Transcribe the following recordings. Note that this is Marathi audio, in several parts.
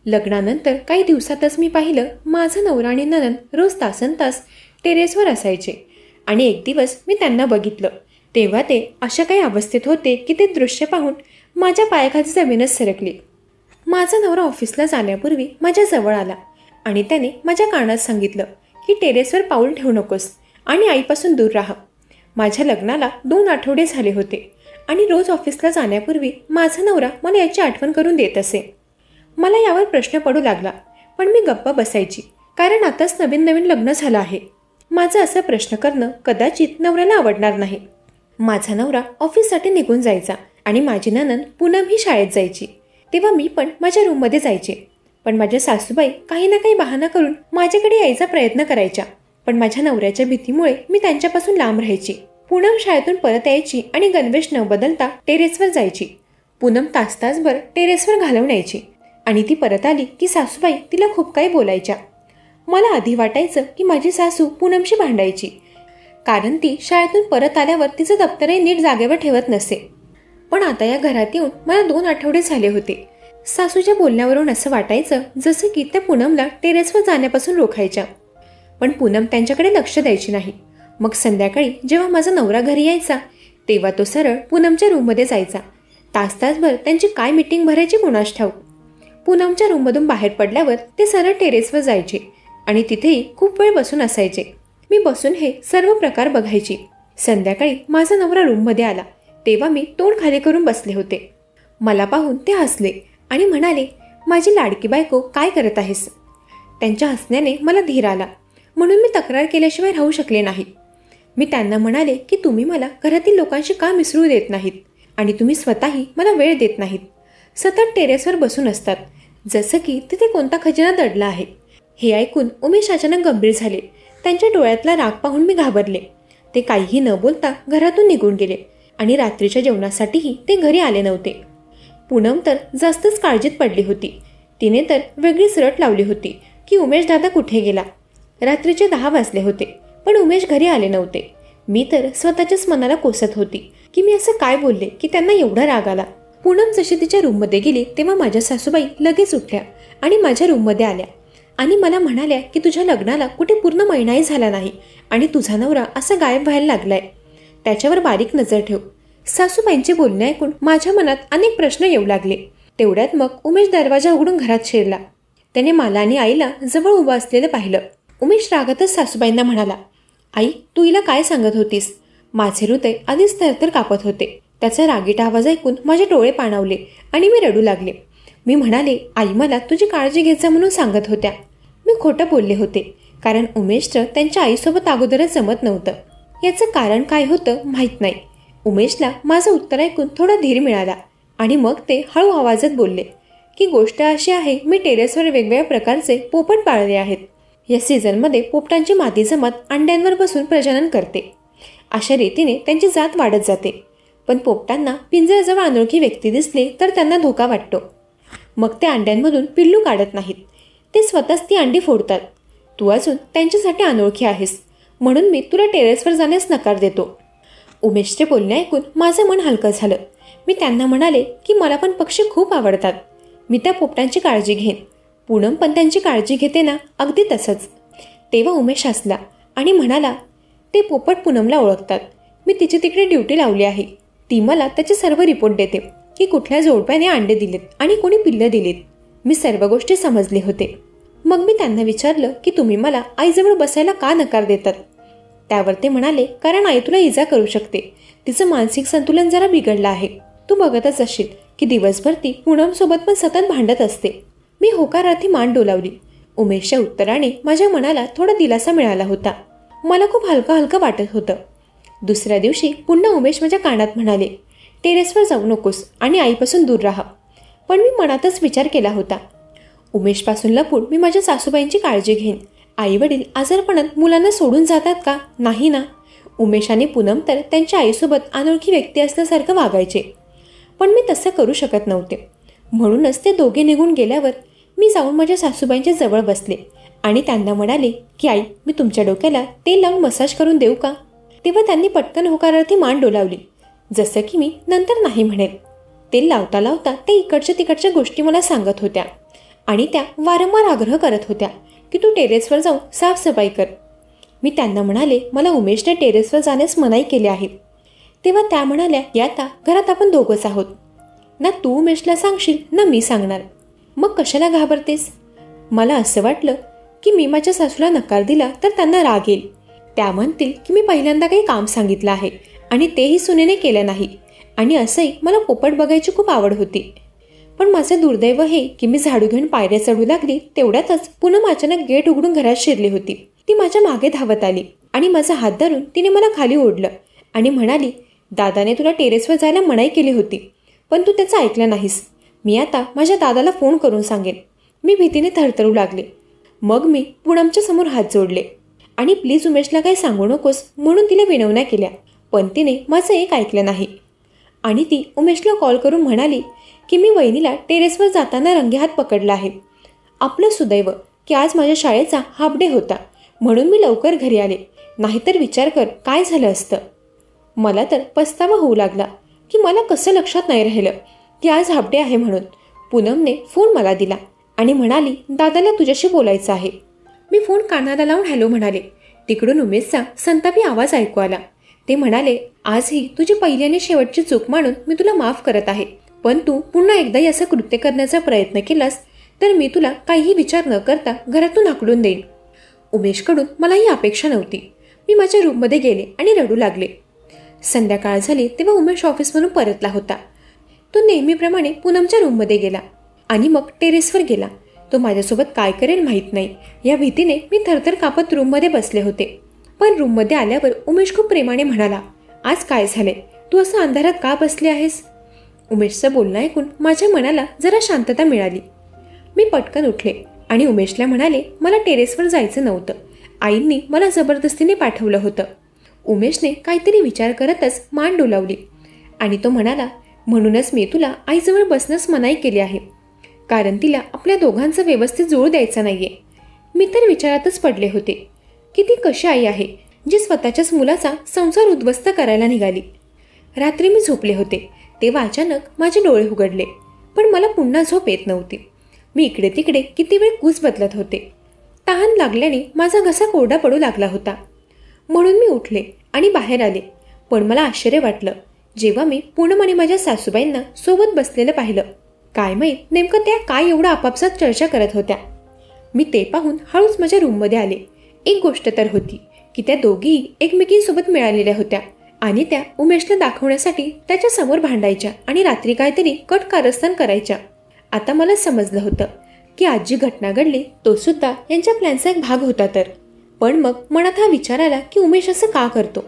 लग्नानंतर काही दिवसातच मी पाहिलं माझा नवरा आणि नणंद रोज तासनतास टेरेसवर असायचे आणि एक दिवस मी त्यांना बघितलं तेव्हा ते अशा काही अवस्थेत होते की ते दृश्य पाहून माझ्या पायाखाली जमीनच सरकली. माझा नवरा ऑफिसला जाण्यापूर्वी माझ्या जवळ आला आणि त्याने माझ्या कानात सांगितलं की टेरेसवर पाऊल ठेवू नकोस आणि आईपासून दूर राहा. माझ्या लग्नाला 2 आठवडे झाले होते आणि रोज ऑफिसला जाण्यापूर्वी माझा नवरा मला याची आठवण करून देत असे. मला यावर प्रश्न पडू लागला, पण मी गप्प बसायची कारण आताच नवीन नवीन लग्न झालं आहे. माझं असं प्रश्न करणं कदाचित नवऱ्याला आवडणार नाही. माझा नवरा ऑफिससाठी निघून जायचा आणि माझी नणंद पूनम ही शाळेत जायची. तेव्हा मी पण माझ्या रूममध्ये जायचे, पण माझ्या सासूबाई काही ना काही बहाणा करून माझ्याकडे यायचा प्रयत्न करायच्या. पण माझ्या नवऱ्याच्या भीतीमुळे मी त्यांच्यापासून लांब राहायची. पूनम शाळेतून परत यायची आणि गणवेश न बदलता टेरेसवर जायची. पूनम तासभर टेरेसवर घालवून यायची आणि ती परत आली की सासूबाई तिला खूप काही बोलायच्या. मला आधी वाटायचं की माझी सासू पूनमशी भांडायची कारण ती शाळेतून परत आल्यावर तिचं दप्तरही नीट जागेवर ठेवत नसे. पण आता या घरात येऊन मला 2 आठवडे झाले होते. सासूच्या बोलण्यावरून असं वाटायचं जसं की त्या पूनमला टेरेसवर जाण्यापासून रोखायच्या. पण पूनम त्यांच्याकडे लक्ष द्यायची नाही. मग संध्याकाळी जेव्हा माझा नवरा घरी यायचा तेव्हा तो सरळ पूनमच्या रूममध्ये जायचा. तासभर त्यांची काय मीटिंग भरायची कोणास ठाऊक. पूनमच्या रूममधून बाहेर पडल्यावर ते सरळ टेरेसवर जायचे आणि तिथेही खूप वेळ बसून असायचे. मी बसून हे सर्व प्रकार बघायची. संध्याकाळी माझा नवरा रूममध्ये आला तेव्हा मी तोंड खाली करून बसले होते. मला पाहून ते हसले आणि म्हणाले, माझी लाडकी बायको काय करत आहेस? त्यांच्या हसण्याने मला धीर आला म्हणून मी तक्रार केल्याशिवाय राहू शकले नाही. मी त्यांना म्हणाले की तुम्ही मला घरातील लोकांशी का मिसळू देत नाहीत आणि तुम्ही स्वतःही मला वेळ देत नाहीत. सतत टेरेसवर बसून असतात जसं की तिथे कोणता खजिना दडला आहे. हे ऐकून उमेश अचानक गंभीर झाले. त्यांच्या डोळ्यातला राग पाहून मी घाबरले. ते काहीही न बोलता घरातून निघून गेले आणि रात्रीच्या जेवणासाठीही ते घरी आले नव्हते. पूनम तर जास्तच काळजीत पडली होती. तिने तर वेगळीच रट लावली होती की उमेश दादा कुठे गेला. रात्रीचे 10 वाजले होते पण उमेश घरी आले नव्हते. मी तर स्वतःच्याच मनाला कोसत होती की मी असं काय बोलले की त्यांना एवढा राग आला. पूनम जशी तिच्या रूममध्ये गेली तेव्हा माझ्या सासूबाई लगेच उठल्या आणि माझ्या रूममध्ये आल्या आणि मला म्हणाल्या की तुझ्या लग्नाला कुठे पूर्ण महिनाही झाला नाही आणि तुझा नवरा असा गायब व्हायला लागलाय, त्याच्यावर बारीक नजर ठेव. सासूबाईंचे बोलणे ऐकून माझ्या मनात अनेक प्रश्न येऊ लागले. तेवढ्यात मग उमेश दरवाजा उघडून घरात शिरला. त्याने मला आणि आईला जवळ उभं असलेलं पाहिलं. उमेश रागातच सासूबाईंना म्हणाला, आई तू हिला काय सांगत होतीस? माझे हृदय आधीच थरथर कापत होते. त्याचा रागीट आवाज ऐकून माझे डोळे पाणावले आणि मी रडू लागले. मी म्हणाले, आई मला तुझी काळजी घेत जा म्हणून सांगत होत्या. मी खोटं बोलले होते कारण उमेशचं त्यांच्या आईसोबत अगोदरच जमत नव्हतं. याचं कारण काय होतं माहीत नाही. उमेशला माझं उत्तर ऐकून थोडा धीर मिळाला आणि मग ते हळू आवाजात बोलले की गोष्ट अशी आहे, मी टेरेसवर वेगवेगळ्या प्रकारचे पोपट पाळले आहेत. या सीझनमध्ये पोपटांची मादी जमात अंड्यांवर बसून प्रजनन करते. अशा रीतीने त्यांची जात वाढत जाते. पण पोपटांना पिंजऱ्याजवळ अनोळखी व्यक्ती दिसली तर त्यांना धोका वाटतो. मग ते अंड्यांमधून पिल्लू काढत नाहीत, ते स्वतःच ती अंडी फोडतात. तू अजून त्यांच्यासाठी अनोळखी आहेस म्हणून मी तुला टेरेसवर जाण्यास नकार देतो. उमेशचे बोलणे ऐकून माझं मन हलकं झालं. मी त्यांना म्हणाले की मला पण पक्षी खूप आवडतात. मी त्या पोपटांची काळजी घेईन. पूनम पण त्यांची काळजी घेते ना? अगदी तसंच. तेव्हा उमेश हसला आणि म्हणाला, ते पोपट पूनमला ओळखतात. मी तिची तिकडे ड्युटी लावली आहे. ती मला त्याचे सर्व रिपोर्ट देते की कुठल्या जोडप्याने अंडे दिलेत आणि कोणी पिल्लं दिलीत. मी सर्व गोष्टी समजले होते. मग मी त्यांना विचारलं की तुम्ही मला आईजवळ बसायला का नकार देतात? त्यावर ते म्हणाले, कारण आई तुला इजा करू शकते. तिचं मानसिक संतुलन जरा बिघडलं आहे. तू बघतच असशील की दिवसभर ती पूनमसोबत पण सतत भांडत असते. मी होकारार्थी मान डोलावली. उमेशच्या उत्तराने माझ्या मनाला थोडा दिलासा मिळाला होता. मला खूप हलकं हलकं वाटत होतं. दुसऱ्या दिवशी पुन्हा उमेश माझ्या कानात म्हणाले, टेरेसवर जाऊ नकोस आणि आईपासून दूर राहा. पण मी मनातच विचार केला होता, उमेशपासून लपून मी माझ्या सासूबाईंची काळजी घेईन. आई वडील आजारपणात मुलांना सोडून जातात का? नाही ना. उमेश आणि पूनम तर त्यांच्या आईसोबत अनोळखी व्यक्ती असल्यासारखं वागायचे. पण मी तसं करू शकत नव्हते. म्हणूनच ते दोघे निघून गेल्यावर मी जाऊन माझ्या सासूबाईंच्या जवळ बसले आणि त्यांना म्हणाले की आई, मी तुमच्या डोक्याला तेल लावून मसाज करून देऊ का? तेव्हा त्यांनी पटकन होकारार्थी मान डोलावली, जसं की मी नंतर नाही म्हणेल. तेल लावता लावता ते इकडच्या तिकडच्या गोष्टी मला सांगत होत्या आणि त्या वारंवार आग्रह करत होत्या की तू टेरेसवर जाऊन साफसफाई कर. मी त्यांना म्हणाले मला उमेशने टेरेसवर जाण्यास मनाई केली आहे. तेव्हा त्या म्हणाल्या की आता घरात आपण दोघंच आहोत, ना तू उमेशला सांगशील ना मी सांगणार, मग कशाला घाबरतेस. मला असं वाटलं की मी माझ्या सासूला नकार दिला तर त्यांना राग येईल. त्या म्हणतील की मी पहिल्यांदा काही काम सांगितलं आहे आणि तेही सुनेने केलं नाही. आणि असंही मला पोपट बघायची खूप आवड होती. पण माझं दुर्दैव हे की मी झाडू घेऊन पायऱ्या चढू लागली तेवढ्यातच पूनम अचानक गेट उघडून घरात शिरली होती. ती माझ्या मागे धावत आली आणि माझा हात धरून तिने मला खाली ओढलं आणि म्हणाली, दादाने तुला टेरेसवर जायला मनाई केली होती पण तू त्याचं ऐकलं नाहीस. मी आता माझ्या दादाला फोन करून सांगेन. मी भीतीने थरथरू लागले. मग मी पूनमच्या समोर हात जोडले आणि प्लीज उमेशला काही सांगू नकोस म्हणून तिला विनवण्या केल्या. पण तिने माझं एक ऐकलं नाही आणि ती उमेशला कॉल करून म्हणाली की मी वहिनीला टेरेसवर जाताना रंगेहात पकडला आहे. आपलं सुदैव की आज माझ्या शाळेचा हाफ डे होता म्हणून मी लवकर घरी आले, नाहीतर विचार कर काय झालं असतं. मला तर पस्तावा होऊ लागला की मला कसं लक्षात नाही राहिलं की आज हाफ डे आहे म्हणून. पूनमने फोन मला दिला आणि म्हणाली, दादाला तुझ्याशी बोलायचं आहे. मी फोन कानाला लावून हॅलो म्हणाले. तिकडून उमेशचा संतापी आवाज ऐकू आला. ते म्हणाले, आजही तुझी पहिली आणि शेवटची चूक मानून मी तुला माफ करत आहे, पण तू पुन्हा एकदाही असं कृत्य करण्याचा प्रयत्न केलास तर मी तुला काहीही विचार न करता घरातून हाकलून देईन. उमेशकडून मला ही अपेक्षा नव्हती. मी माझ्या रूममध्ये गेले आणि रडू लागले. संध्याकाळ झाली तेव्हा उमेश ऑफिसमधून परतला होता. तो नेहमीप्रमाणे पूनमच्या रूममध्ये गेला आणि मग टेरेसवर गेला. तो माझ्यासोबत काय करेल माहीत नाही या भीतीने मी थरथर कापत रूममध्ये बसले होते. पण रूममध्ये आल्यावर उमेश खूप प्रेमाने म्हणाला, आज काय झाले, तू असं अंधारात का बसले आहेस. उमेशचं बोलणं ऐकून माझ्या मनाला जरा शांतता मिळाली. मी पटकन उठले आणि उमेशला म्हणाले, मला टेरेसवर जायचं नव्हतं, आईंनी मला जबरदस्तीने पाठवलं होतं. उमेशने काहीतरी विचार करतच मान डोलावली आणि तो म्हणाला, म्हणूनच मी तुला आईजवळ बसण्यास मनाई केली आहे, कारण तिला आपल्या दोघांचं व्यवस्थित जुळ द्यायचं नाहीये. मी तर विचारातच पडले होते की ती कशी आई आहे जी स्वतःच्याच मुलाचा संसार उद्ध्वस्त करायला निघाली. रात्री मी झोपले होते तेव्हा अचानक माझे डोळे उघडले, पण मला पुन्हा झोप येत नव्हती. मी इकडे तिकडे किती वेळ कूस बदलत होते. तहान लागल्याने माझा घसा कोरडा पडू लागला होता. म्हणून मी उठले आणि बाहेर आले. पण मला आश्चर्य वाटलं जेव्हा मी पूनम आणि माझ्या सासूबाईंना सोबत बसलेलं पाहिलं. काय माहीत नेमकं त्या काय एवढं आपापसात चर्चा करत होत्या. मी ते पाहून हळूच माझ्या रूममध्ये आले. एक गोष्ट तर होती की त्या दोघीही एकमेकींसोबत मिळालेल्या होत्या आणि त्या उमेशला दाखवण्यासाठी त्याच्या समोर भांडायच्या आणि रात्री काहीतरी कट कारस्थान करायच्या. आता मला समजलं होतं की आज जी घटना घडली तो सुद्धा यांच्या प्लॅनचा एक भाग होता. तर पण मग मनात हा विचार आला की उमेश असं का करतो.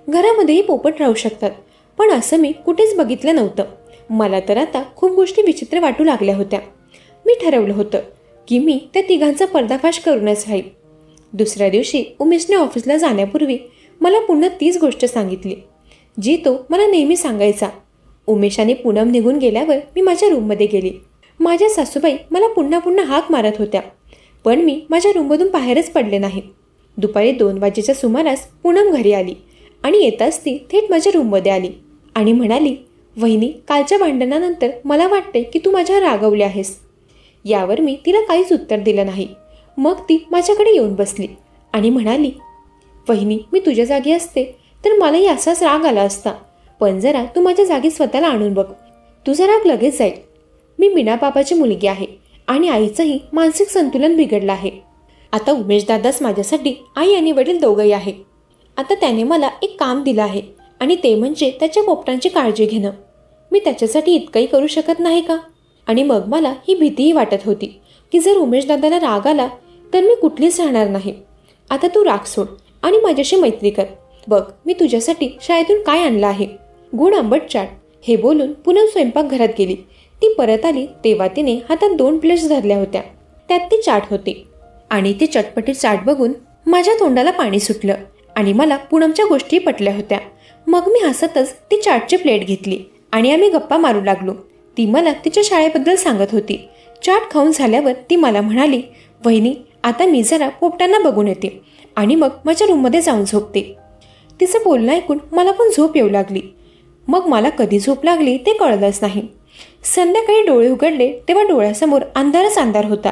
घरामध्येही पोपट राहू शकतात, पण असं मी कुठेच बघितलं नव्हतं. मला तर आता खूप गोष्टी विचित्र वाटू लागल्या होत्या. मी ठरवलं होतं की मी त्या तिघांचा पर्दाफाश करूनच राहील. दुसऱ्या दिवशी उमेशने ऑफिसला जाण्यापूर्वी मला पुन्हा तीच गोष्ट सांगितली जी तो मला नेहमी सांगायचा. उमेश आणि पूनम निघून गेल्यावर मी माझ्या रूममध्ये गेली. माझ्या सासूबाई मला पुन्हा पुन्हा हाक मारत होत्या, पण मी माझ्या रूममधून बाहेरच पडले नाही. दुपारी 2 वाजेच्या सुमारास पूनम घरी आली आणि येताच ती थेट माझ्या रूममध्ये आली आणि म्हणाली, वहिनी, कालच्या भांडणानंतर मला वाटते की तू माझ्यावर रागवली आहेस. यावर मी तिला काहीच उत्तर दिलं नाही. मग ती माझ्याकडे येऊन बसली आणि म्हणाली, वहिनी, मी तुझ्या जागी असते तर मलाही असाच राग आला असता, पण जरा तू माझ्या जागी स्वतःला आणून बघ, तुझा राग लगेच जाईल. मी मीना बाबाची मुलगी आहे आणि आईचंही मानसिक संतुलन बिघडलं आहे. आता उमेश दादाच माझ्यासाठी आई आणि वडील दोघंही आहे. आता त्याने मला एक काम दिलं आहे आणि ते म्हणजे त्याच्या पोपटांची काळजी घेणं. मी त्याच्यासाठी इतकंही करू शकत नाही का. आणि मग मला ही भीतीही वाटत होती की जर उमेश दादाला राग आला तर मी कुठलीच राहणार नाही. आता तू राग सोड आणि माझ्याशी मैत्री कर. बघ, मी तुझ्यासाठी शाळेतून काय आणलं आहे, गोड आंबट चाट. हे बोलून पुन्हा स्वयंपाकघरात गेली. ती परत आली तेव्हा तिने हातात 2 प्लेट्स धरल्या होत्या, त्यात ती चाट होती. आणि ती चटपटीत चाट बघून माझ्या तोंडाला पाणी सुटलं आणि मला पूनमच्या गोष्टी पटल्या होत्या. मग मी हसतच ती चाटची प्लेट घेतली आणि आम्ही गप्पा मारू लागलो. ती मला तिच्या शाळेबद्दल सांगत होती. चाट खाऊन झाल्यावर ती मला म्हणाली, वहिनी, आता मी जरा पोपटांना बघून येते आणि मग माझ्या रूममध्ये जाऊन झोपते. तिचं बोलणं ऐकून मला पण झोप येऊ लागली. मग मला कधी झोप लागली ते कळलंच नाही. संध्याकाळी डोळे उघडले तेव्हा डोळ्यासमोर अंधारच अंधार होता.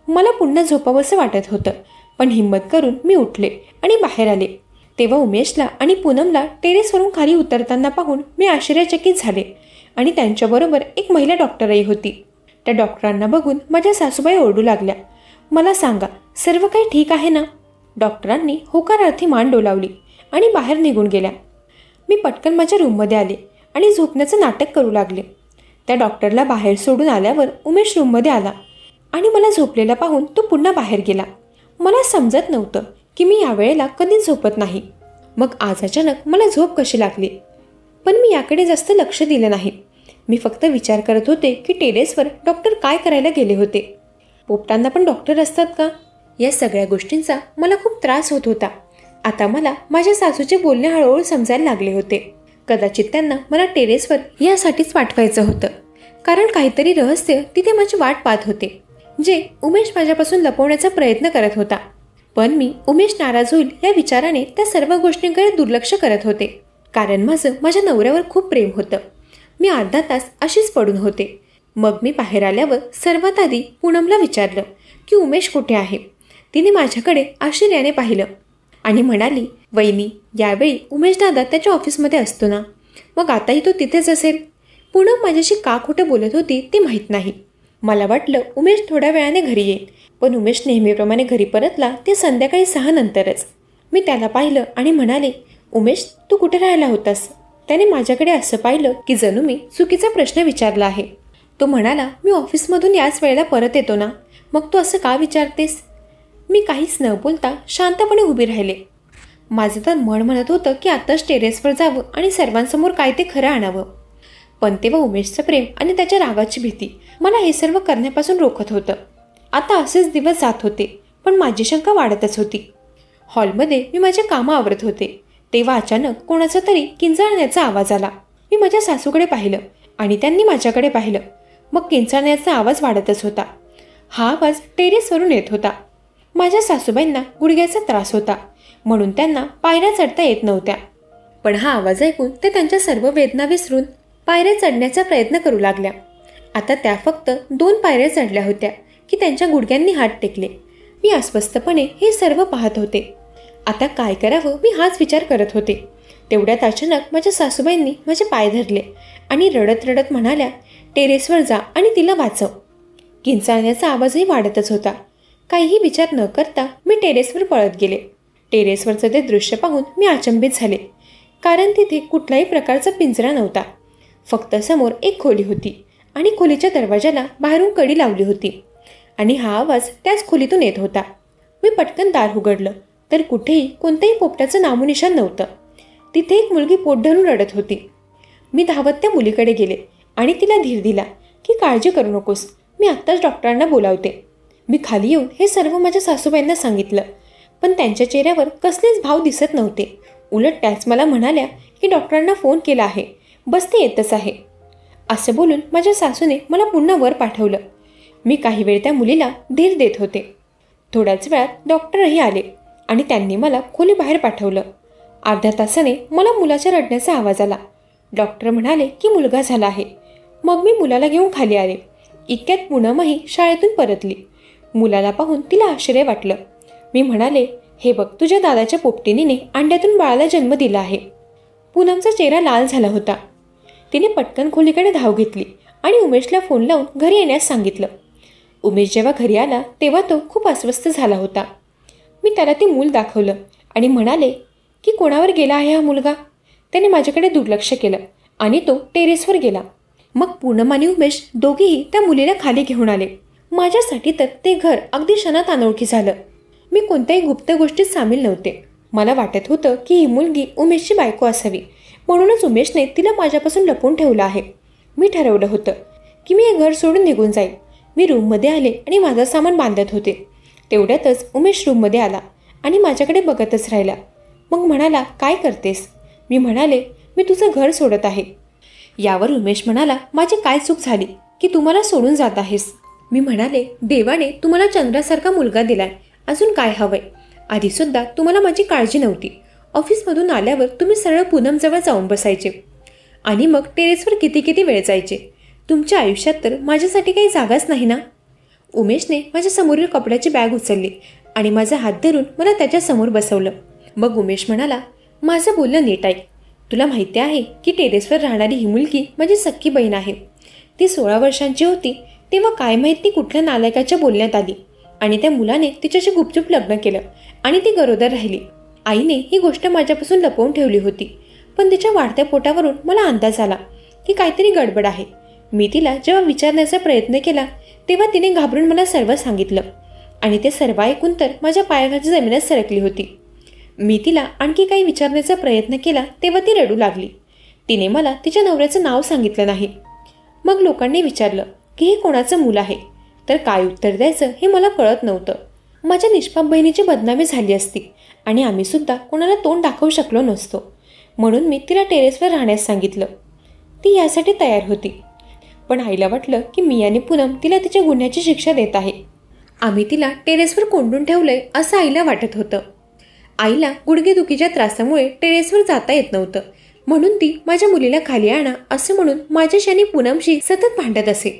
मला पुन्हा झोपावंसं वाटत होतं, पण हिंमत करून मी उठले आणि बाहेर आले. तेव्हा उमेशला आणि पूनमला टेरेसवरून खाली उतरताना पाहून मी आश्चर्यचकित झाले आणि त्यांच्याबरोबर एक महिला डॉक्टरही होती. त्या डॉक्टरांना बघून माझ्या सासूबाई ओरडू लागल्या, मला सांगा, सर्व काही ठीक आहे ना? डॉक्टरांनी होकारार्थी मान डोलावली आणि बाहेर निघून गेल्या. मी पटकन माझ्या रूममध्ये आले आणि झोपण्याचं नाटक करू लागले. त्या डॉक्टरला बाहेर सोडून आल्यावर उमेश रूममध्ये आला आणि मला झोपलेला पाहून तो पुन्हा बाहेर गेला. मला समजत नव्हतं की मी यावेळेला कधीच झोपत नाही. मग आज अचानक मला झोप कशी लागली? पण मी याकडे जास्त लक्ष दिलं नाही. मी फक्त विचार करत होते की टेरेसवर डॉक्टर काय करायला गेले होते. पोपटांना पण डॉक्टर असतात का? या सगळ्या गोष्टींचा मला खूप त्रास होत होता. आता मला माझ्या सासूचे बोलणे हळूहळू समजायला लागले होते. कदाचित त्यांना मला टेरेसवर यासाठीच पाठवायचं होतं, कारण काहीतरी रहस्य तिथे माझी वाट पाहत होते, जे उमेश माझ्यापासून लपवण्याचा प्रयत्न करत होता. पण मी उमेश नाराज होईल या विचाराने त्या सर्व गोष्टींकडे दुर्लक्ष करत होते, कारण माझ्या नवऱ्यावर खूप प्रेम होतं. मी अर्धा तास अशीच पडून होते. मग मी बाहेर आल्यावर सर्वात आधी पूनमला विचारलं की उमेश कुठे आहे. तिने माझ्याकडे आश्चर्याने पाहिलं आणि म्हणाली, वहिनी, यावेळी उमेश दादा त्याच्या ऑफिसमध्ये असतो ना, मग आताही तो तिथेच असेल. पूनम माझ्याशी का खोटं बोलत होती ते माहीत नाही. मला वाटलं उमेश थोड्या वेळाने घरी येईल, पण उमेश नेहमीप्रमाणे घरी परतला ते संध्याकाळी 6 नंतरच. मी त्याला पाहिलं आणि म्हणाले, उमेश, तू कुठे राहायला होतास? त्याने माझ्याकडे असं पाहिलं की जणू मी चुकीचा प्रश्न विचारला आहे. तो म्हणाला, मी ऑफिसमधून याच वेळेला परत येतो ना, मग तू असं का विचारतेस? मी काहीच न बोलता शांतपणे उभी राहिले. माझं तर मन म्हणत होतं की आताच टेरेसवर जावं आणि सर्वांसमोर काय ते खरं आणावं. पण तेव्हा उमेशचं प्रेम आणि त्याच्या रागाची भीती मला हे सर्व करण्यापासून रोखत होतं. आता असेच दिवस जात होते, पण माझी शंका वाढतच होती. हॉलमध्ये मी माझे कामं आवरत होते, तेव्हा अचानक कोणाचा तरी किंचाळण्याचा आवाज आला. मी माझ्या सासूकडे पाहिलं आणि त्यांनी माझ्याकडे पाहिलं. मग किंचाळण्याचा आवाज वाढतच होता. हा आवाज टेरेसवरून येत होता. माझ्या सासूबाईंना गुडघ्याचा त्रास होता, म्हणून त्यांना पायऱ्या चढता येत नव्हत्या. पण हा आवाज ऐकून ते त्यांच्या सर्व वेदना विसरून पायऱ्या चढण्याचा प्रयत्न करू लागल्या. आता त्या फक्त 2 पायऱ्या चढल्या होत्या की त्यांच्या गुडघ्यांनी हात टेकले. मी अस्वस्थपणे हे सर्व पाहत होते. आता काय करावं मी हाच विचार करत होते. तेवढ्यात अचानक माझ्या सासूबाईंनी माझे पाय धरले आणि रडत रडत म्हणाल्या, टेरेसवर जा आणि तिला वाचव. किंचाळण्याचा आवाजही वाढतच होता. काहीही विचार न करता मी टेरेसवर पळत गेले. टेरेसवरचं ते दृश्य पाहून मी अचंबित झाले, कारण तिथे कुठल्याही प्रकारचा पिंजरा नव्हता. फक्त समोर एक खोली होती आणि खोलीच्या दरवाजाला बाहेरून कडी लावली होती आणि हा आवाज त्याच खोलीतून येत होता. मी पटकन दार उघडलं तर कुठेही कोणत्याही पोपटाचं नामोनिशाण नव्हतं. तिथे एक मुलगी पोट धरून रडत होती. मी धावत त्या मुलीकडे गेले आणि तिला धीर दिला की काळजी करू नकोस, मी आत्ताच डॉक्टरांना बोलावते. मी खाली येऊन हे सर्व माझ्या सासूबाईंना सांगितलं, पण त्यांच्या चेहऱ्यावर कसलेच भाव दिसत नव्हते. उलट त्याच मला म्हणाल्या की डॉक्टरांना फोन केला आहे, बस ते येतच आहे. असं बोलून माझ्या सासूने मला पुन्हा वर पाठवलं. मी काही वेळ त्या मुलीला धीर देत होते. थोड्याच वेळात डॉक्टरही आले आणि त्यांनी मला खोली बाहेर पाठवलं. अर्ध्या तासाने मला मुलाच्या रडण्याचा आवाज आला. डॉक्टर म्हणाले की मुलगा झाला आहे. मग मी मुलाला घेऊन खाली आले. इतक्यात पूनमही शाळेतून परतली. मुलाला पाहून तिला आश्चर्य वाटलं. मी म्हणाले, हे बघ, तुझ्या दादाच्या पोपटिनीने अंड्यातून बाळाला जन्म दिला आहे. पूनमचा चेहरा लाल झाला होता. तिने पटकन खोलीकडे धाव घेतली आणि उमेशला फोन लावून घरी येण्यास सांगितलं. उमेश जेव्हा घरी आला तेव्हा तो खूप अस्वस्थ झाला होता. मी त्याला ते मूल दाखवलं आणि म्हणाले की कोणावर गेला आहे हा मुलगा. त्याने माझ्याकडे दुर्लक्ष केलं आणि तो टेरेसवर गेला. मग पूनम आणि उमेश दोघेही त्या मुलीला खाली घेऊन आले. माझ्यासाठी तर ते घर अगदी क्षणात अनोळखी झालं. मी कोणत्याही गुप्त गोष्टीत सामील नव्हते. मला वाटत होतं की ही मुलगी उमेशची बायको असावी, म्हणूनच उमेशने तिला माझ्यापासून लपवून ठेवलं आहे. मी ठरवलं होतं की मी हे घर सोडून निघून जाईल. मी रूममध्ये आले आणि माझं सामान बांधत होते. तेवढ्यातच उमेश रूममध्ये आला आणि माझ्याकडे बघतच राहिला. मग म्हणाला, काय करतेस? मी म्हणाले, मी तुझं घर सोडत आहे. यावर उमेश म्हणाला, माझी काय चूक झाली की तू मला सोडून जात आहेस? मी म्हणाले, देवाने तुम्हाला चंद्रासारखा मुलगा दिलाय, अजून काय हवंय? आधीसुद्धा तुम्हाला माझी काळजी नव्हती. ऑफिसमधून आल्यावर तुम्ही सरळ पूनमजवळ जाऊन बसायचे आणि मग टेरेसवर किती वेळ जायचे. तुमच्या आयुष्यात तर माझ्यासाठी काही जागाच नाही ना? उमेशने माझ्या समोरील कपड्याची बॅग उचलली आणि माझा हात धरून मला त्याच्यासमोर बसवलं. मग उमेश म्हणाला, माझं बोलणं नीट ऐक. तुला माहिती आहे की टेरेसवर राहणारी ही मुलगी माझी सख्खी बहीण आहे. ती 16 वर्षांची होती तेव्हा काय माहीत ती कुठल्या नालायकाच्या बोलण्यात आली आणि त्या मुलाने तिच्याशी गुपचूप लग्न केलं आणि ती गरोदर राहिली. आईने ही गोष्ट माझ्यापासून लपवून ठेवली होती, पण तिच्या वाढत्या पोटावरून मला अंदाज आला की काहीतरी गडबड आहे. मी तिला जेव्हा विचारण्याचा प्रयत्न केला तेव्हा तिने घाबरून मला सर्व सांगितलं आणि ते सर्व ऐकून तर माझ्या पायाखालची जमीनच सरकली होती. मी तिला आणखी काही विचारण्याचा प्रयत्न केला तेव्हा ती रडू लागली. तिने मला तिच्या नवऱ्याचं नाव सांगितलं नाही. मग लोकांनी विचारलं की हे कोणाचं मूल आहे, तर काय उत्तर द्यायचं हे मला कळत नव्हतं. माझ्या निष्पाप बहिणीची बदनामी झाली असती आणि आम्ही सुद्धा कोणाला तोंड दाखवू शकलो नसतो. म्हणून मी तिला टेरेसवर राहण्यास सांगितलं. ती यासाठी तयार होती, पण आईला वाटलं की मी आणि पूनम तिला तिच्या गुन्ह्याची शिक्षा देत आहे. आम्ही तिला टेरेसवर कोंडून ठेवलंय असं आईला वाटत होतं. आईला गुडघेदुखीच्या त्रासामुळे टेरेसवर जाता येत नव्हतं, म्हणून ती माझ्या मुलीला खाली आणा असं म्हणून माझ्याशी आणि पूनमशी सतत भांडत असे.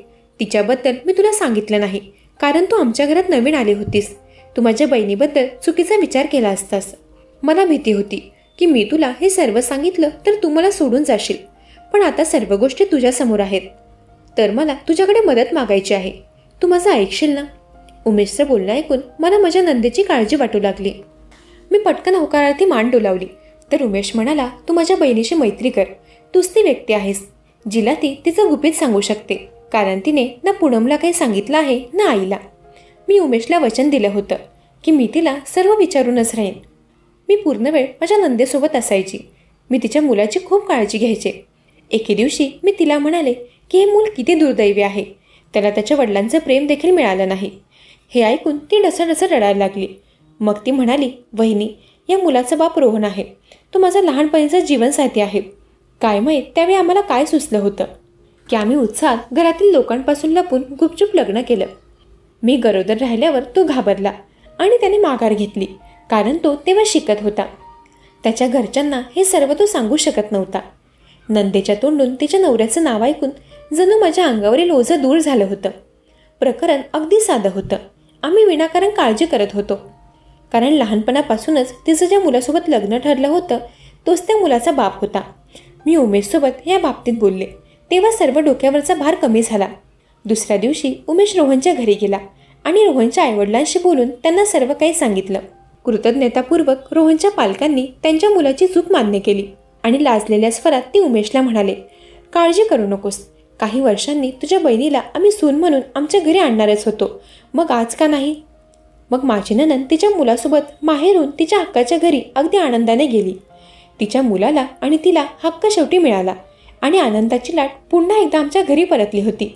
तिच्याबद्दल मी तुला सांगितलं नाही कारण तू आमच्या घरात नवीन आली होतीस. तू माझ्या बहिणीबद्दल चुकीचा विचार केला असतास. मला भीती होती की मी तुला हे सर्व सांगितलं तर तू मला सोडून जाशील, पण आता सर्व गोष्टी तुझ्यासमोर आहेत, तर मला तुझ्याकडे मदत मागायची आहे. तू माझं ऐकशील ना? उमेशचं बोलणं ऐकून मला माझ्या नंदेची काळजी वाटू लागली. मी पटकन होकारार्थी मान डोलावली तर उमेश म्हणाला, तू माझ्या बहिणीशी मैत्री कर. तूच ती व्यक्ती आहेस जिला ती तिचं गुपित सांगू शकते, कारण तिने ना पूनमला काही सांगितलं आहे ना आईला. मी उमेशला वचन दिलं होतं की मी तिला सर्व विचारूनच राहीन. मी पूर्ण वेळ माझ्या नंदेसोबत असायची. मी तिच्या मुलाची खूप काळजी घ्यायचे. एके दिवशी मी तिला म्हणाले की हे मूल किती दुर्दैवी आहे, त्याला त्याच्या वडिलांचं प्रेम देखील मिळालं नाही. हे ऐकून ती डसडसं रडायला लागली. मग ती म्हणाली, वहिनी, या मुलाचा बाप रोहन आहे. तो माझा लहानपणीचा जीवनसाथी आहे. काय माहीत त्यावेळी आम्हाला काय सुचलं होतं की आम्ही उत्साहात घरातील लोकांपासून लपून गुपचूप लग्न केलं. मी गरोदर राहिल्यावर तो घाबरला आणि त्याने माघार घेतली, कारण तो तेव्हा शिकत होता. त्याच्या घरच्यांना हे सर्व तो सांगू शकत नव्हता. नंदेच्या तोंडून तिच्या नवऱ्याचं नाव ऐकून जणू माझ्या अंगावरील ओझं दूर झालं होतं. प्रकरण अगदी साधं होतं. आम्ही विनाकारण काळजी करत होतो, कारण लहानपणापासूनच तिचं ज्या मुलासोबत लग्न ठरलं होतं तोच त्या मुलाचा बाप होता. मी उमेशसोबत या बाबतीत बोलले तेव्हा सर्व डोक्यावरचा भार कमी झाला. दुसऱ्या दिवशी उमेश रोहनच्या घरी गेला आणि रोहनच्या आईवडिलांशी बोलून त्यांना सर्व काही सांगितलं. कृतज्ञतापूर्वक रोहनच्या पालकांनी त्यांच्या मुलाची चूक मान्य केली आणि लाजलेल्या स्वरात ती उमेशला म्हणाले, काळजी करू नकोस. काही वर्षांनी तुझ्या बहिणीला आम्ही सून म्हणून आमच्या घरी आणणारच होतो, मग आज का नाही? मग माझी नणंद तिच्या मुलासोबत माहेरून तिच्या हक्काच्या घरी अगदी आनंदाने गेली. तिच्या मुलाला आणि तिला हक्क शेवटी मिळाला आणि आनंदाची लाट पुन्हा एकदा आमच्या घरी परतली होती.